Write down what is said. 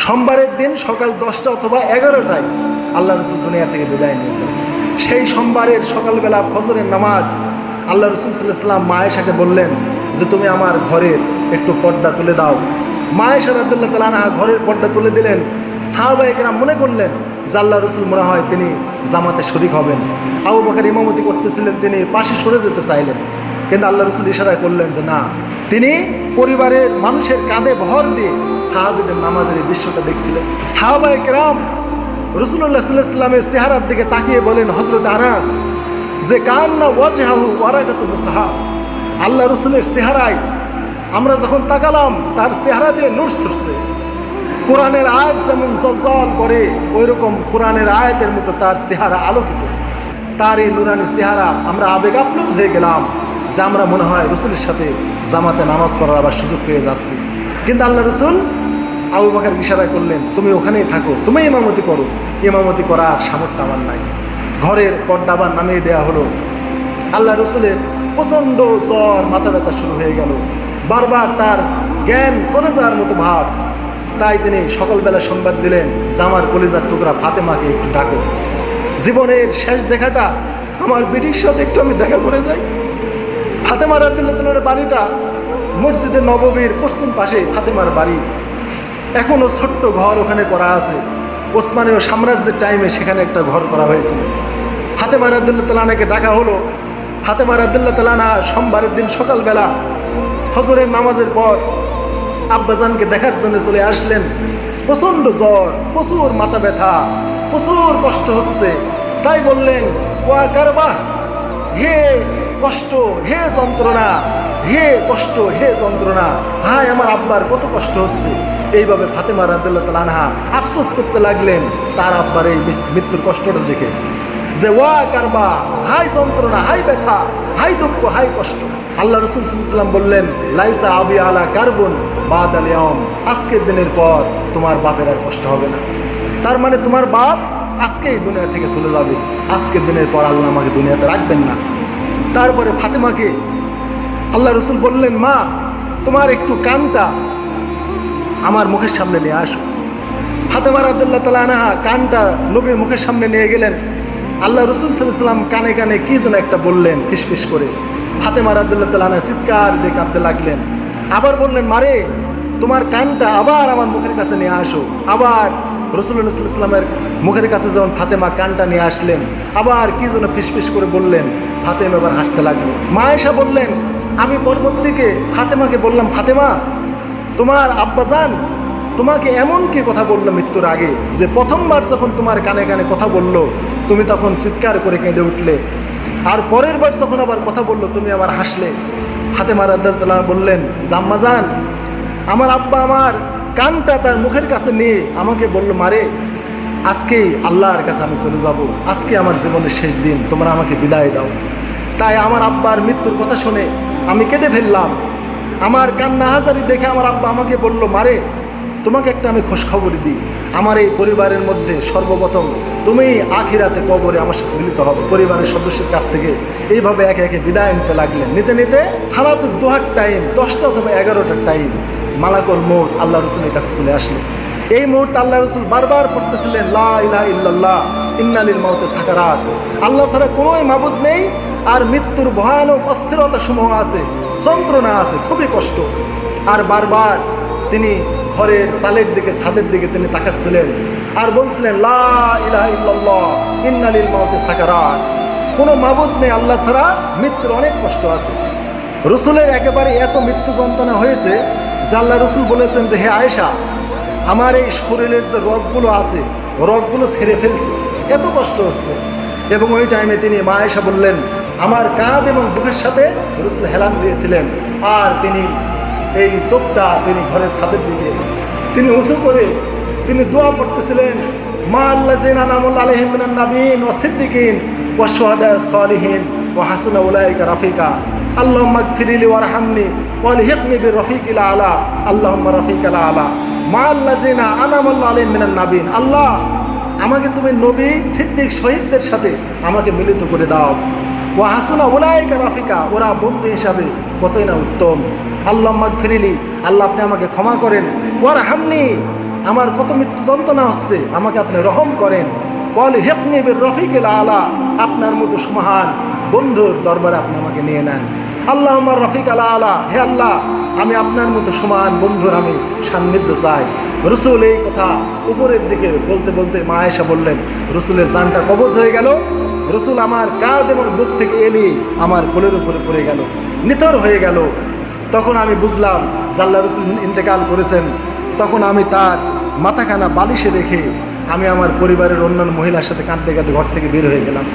সোমবারের দিন সকাল 10টা অথবা 11টায় আল্লাহ রসুল দুনিয়া থেকে বিদায় নিয়েছেন। সেই সোমবারের সকালবেলা ফজরের নামাজ আল্লাহ রসুল সাল্লাল্লাহু আলাইহি ওয়াসাল্লাম মা আয়েশাকে বললেন যে তুমি আমার ঘরের একটু পর্দা তুলে দাও। মা আয়েশা রাদিয়াল্লাহু তাআলা আনহা ঘরের পর্দা তুলে দিলেন। সাহাবায়ে কেরাম মনে করলেন যে আল্লাহ রসুল মনে হয় তিনি জামাতে শরীক হবেন। আবু বকর ইমামতি করতেছিলেন, তিনি পাশে সরে যেতে চাইলেন, কিন্তু আল্লাহ রসুল ইশারায় করলেন যে না, তিনি পরিবারের মানুষের কাঁধে ভর দিয়ে সাহাবীদের নামাজের এই দৃশ্যটা দেখছিলেন। সাহাবায়ে কেরাম রাসূলুল্লাহ সাল্লাল্লাহু আলাইহি ওয়াসাল্লামের চেহারার দিকে তাকিয়ে বলেন হযরত আনাস যে কান্না ওয়াজহাহু ওয়ারাকাতু মুসাহাব, আল্লাহ রসুলের চেহারায় আমরা যখন তাকালাম তার চেহারা দিয়ে নূর ছুটছে। কোরআনের আয়াত যেমন জলজল করে ওই রকম কোরআনের আয়াতের মতো তার চেহারা আলোকিত। তার এই নুরানি চেহারা আমরা আবেগ আপ্লুত হয়ে গেলাম যে আমরা মনে হয় রসুলের সাথে জামাতে নামাজ পড়ার আবার সুযোগ পেয়ে যাচ্ছি। কিন্তু আল্লাহ রসুল আবু বকর ইশারায় করলেন তুমি ওখানেই থাকো, তুমি ইমামতি করো। ইমামতি করার সামর্থ্য আমার নাই। ঘরের পর্দা আবার নামিয়ে দেওয়া হলো। আল্লাহ রসুলের প্রচণ্ড জ্বর, মাথা ব্যথা শুরু হয়ে গেল, বারবার তার জ্ঞান চলে যাওয়ার মতো ভাব। তাই তিনি সকালবেলা সংবাদ দিলেন যে আমার কলিজার টুকরা ফাতেমাকে একটু ডাকো। জীবনের শেষ দেখাটা আমার বেটির সাথে একটু আমি দেখা করে যাই। ফাতেমা রাদিয়াল্লাহু তাআলার বাড়িটা মসজিদে নববীর পশ্চিম পাশে ফাতেমার বাড়ি। এখনও ছোট্ট ঘর ওখানে করা আছে। ওসমানীয় সাম্রাজ্যের টাইমে সেখানে একটা ঘর করা হয়েছিল। ফাতেমা রাদিয়াল্লাহু তাআলাকে ডাকা হলো। ফাতেমা রাদিয়াল্লাহু তাআলা সোমবারের দিন সকালবেলা ফজরের নামাজের পর আব্বাজানকে দেখার জন্য চলে আসলেন। প্রচণ্ড জ্বর, প্রচুর মাথা ব্যথা, প্রচুর কষ্ট হচ্ছে। তাই বললেন ওয়া কারবা, হে কষ্ট, হে যন্ত্রণা, হে কষ্ট, হে যন্ত্রণা, হায় আমার আব্বার কত কষ্ট হচ্ছে। এইভাবে ফাতেমা রাদিয়াল্লাহু তাআলা আনহা আফসোস করতে লাগলেন তার আব্বার এই মৃত্যুর কষ্টটা দেখে, যে ওয়া কারবা, হাই যন্ত্রণা, হাই ব্যথা, হাই দুঃখ, হাই কষ্ট। আল্লাহ রসুল সাল্লাল্লাহু আলাইহি ওয়াসাল্লাম বললেন লাইসা আবি আলা কারবুন বাদাল ইয়াউম, আজকের দিনের পর তোমার বাপের আর কষ্ট হবে না। তার মানে তোমার বাপ আজকেই দুনিয়া থেকে চলে যাবে। আজকের দিনের পর আল্লাহ আমাকে দুনিয়াতে রাখবেন না। তারপরে ফাতেমাকে আল্লাহ রসুল বললেন মা, তোমার একটু কানটা আমার মুখের সামনে নিয়ে আসো। ফাতেমা রাদিয়াল্লাহু তাআলা আনহা কানটা নবীর মুখের সামনে নিয়ে গেলেন। আল্লাহ রসুল সাল্লাল্লাহু আলাইহি ওয়াসাল্লাম কানে কানে কি যেন একটা বললেন ফিসফিস করে। ফাতেমা রাদিয়াল্লাহু তাআলা আনহা চিৎকার দিয়ে কাঁদতে লাগলেন। আবার বললেন মারে, তোমার কানটা আবার আমার মুখের কাছে নিয়ে আসো। আবার রাসূলুল্লাহ সাল্লাল্লাহু আলাইহি ওয়াসাল্লামের মুখের কাছে যখন ফাতেমা কানটা নিয়ে আসলেন, আবার কি যেন ফিসফিস করে বললেন। ফাতেমা এবার হাসতে লাগলো। মা আয়েশা বললেন আমি পরবর্তীকে ফাতেমাকে বললাম ফাতেমা, তোমার আব্বাজান তোমাকে এমন কি কথা বললো মৃত্যুর আগে যে প্রথমবার যখন তোমার কানে কানে কথা বললো তুমি তখন চিৎকার করে কেঁদে উঠলে, আর পরের বার যখন আবার কথা বললো তুমি আবার হাসলে। ফাতেমা রাদিয়াল্লাহু তাআলা বললেন আম্মাজান, আমার আব্বা আমার কানটা তার মুখের কাছে নিয়ে আমাকে বলল মারে, আজকেই আল্লাহর কাছে আমি চলে যাব, আজকে আমার জীবনের শেষ দিন, তোমরা আমাকে বিদায় দাও। তাই আমার আব্বার মৃত্যুর কথা শুনে আমি কেঁদে ফেললাম। আমার কান্না হাজারি দেখে আমার আব্বা আমাকে বলল মারে, তোমাকে একটা আমি খোঁজখবরই দিই, আমার এই পরিবারের মধ্যে সর্বপ্রথম তুমি আখিরাতে কবরে আমার সাথে মিলিত হবে। পরিবারের সদস্যের কাছ থেকে এইভাবে একে একে বিদায় নিতে লাগলেন। নিতে নিতে সালাতুদ দুহার টাইম 10টা অথবা 11টার টাইম মালাকুল মউত আল্লাহ রসুলের কাছে চলে আসলো। এই মুহূর্তে আল্লাহ রসুল বারবার পড়তেছিলেন লা ইলাহা ইল্লাল্লাহ ইন্না লিল মাউতি সাকারাত, আল্লাহ ছাড়া কোনোই মাবুদ নেই, আর মৃত্যুর ভয়ানক অস্থিরতা সমূহ আছে, যন্ত্রণা আছে, খুবই কষ্ট। আর বারবার তিনি ঘরের চালের দিকে, ছাদের দিকে তিনি তাকাচ্ছিলেন আর বলছিলেন লা ইলাহা ইল্লাল্লাহ ইন্না লিল মাউতি সাকারাত, কোনো মাবুদ নেই আল্লাহ ছাড়া, মৃত্যুর অনেক কষ্ট আছে। রসুলের একেবারে এত মৃত্যু যন্ত্রণা হয়েছে যে আল্লাহ রসুল বলেছেন যে হে আয়েশা, আমার এই শরীরের যে রগগুলো আছে রগগুলো ছেড়ে ফেলছে, এত কষ্ট হচ্ছে। এবং ওই টাইমে তিনি মা আয়েশা বললেন আমার কাঁধ এবং বুকের সাথে রসুল হেলান দিয়েছিলেন। আর তিনি এই চোখটা তিনি ঘরের ছাদের দিকে তিনি উঁচু করে তিনি দোয়া পড়তেছিলেন মা আল্লাযিনা আনআমা আলাইহিম মিনান নাবিয়্যিন ওয়াস সিদ্দিকিন ওয়াশ শুহাদা সালিহিন ওয়া হাসুনা উলাইকা রাফিকা আল্লাহুম্মা গফিরলি ওয়ারহামনি ওয়ালহিকনি বিরফিকিল আলা আল্লাহুম্মা রাফিকাল আলা মা আল্লাযিনা আনআমা আলাইহিম মিনান নাবিয়্যিন, আল্লাহ আমাকে তুমি নবী, সিদ্দিক, শহীদদের সাথে আমাকে মিলিত করে দাও। ওয়া হাসুনা উলাইকা রাফিকা, ওরা বন্ধু হিসাবে কতই না উত্তম। আল্লাহুম্মা গফিরলি, আল্লাহ আপনি আমাকে ক্ষমা করেন। ওয়ারহামনি, আমার কত মৃত্যু যন্ত্রণা হচ্ছে, আমাকে আপনি রহম করেন। বল হেপনি বির রফিকুল আলা, আপনার মতো মহান বন্ধুর দরবারে আপনি আমাকে নিয়ে নেন। আল্লাহ আমার রফিক আলা আলা, হে আল্লাহ আমি আপনার মতো সমান বন্ধুর আমি সান্নিধ্য চাই। রসুল এই কথা উপরের দিকে বলতে বলতে মা আয়েশা বললেন, রসুলের জানটা কবজ হয়ে গেল। রসুল আমার কাঁধ এবং বুক থেকে এলি আমার কোলের উপরে পড়ে গেল, নিথর হয়ে গেল। তখন আমি বুঝলাম যে আল্লাহ রসুল ইন্তেকাল করেছেন। তখন আমি তার মাথাখানা বালিশে রেখে আমি আমার পরিবারের অন্যান্য মহিলার সাথে কাঁদতে কাঁদতে ঘর থেকে বের হয়ে গেলাম।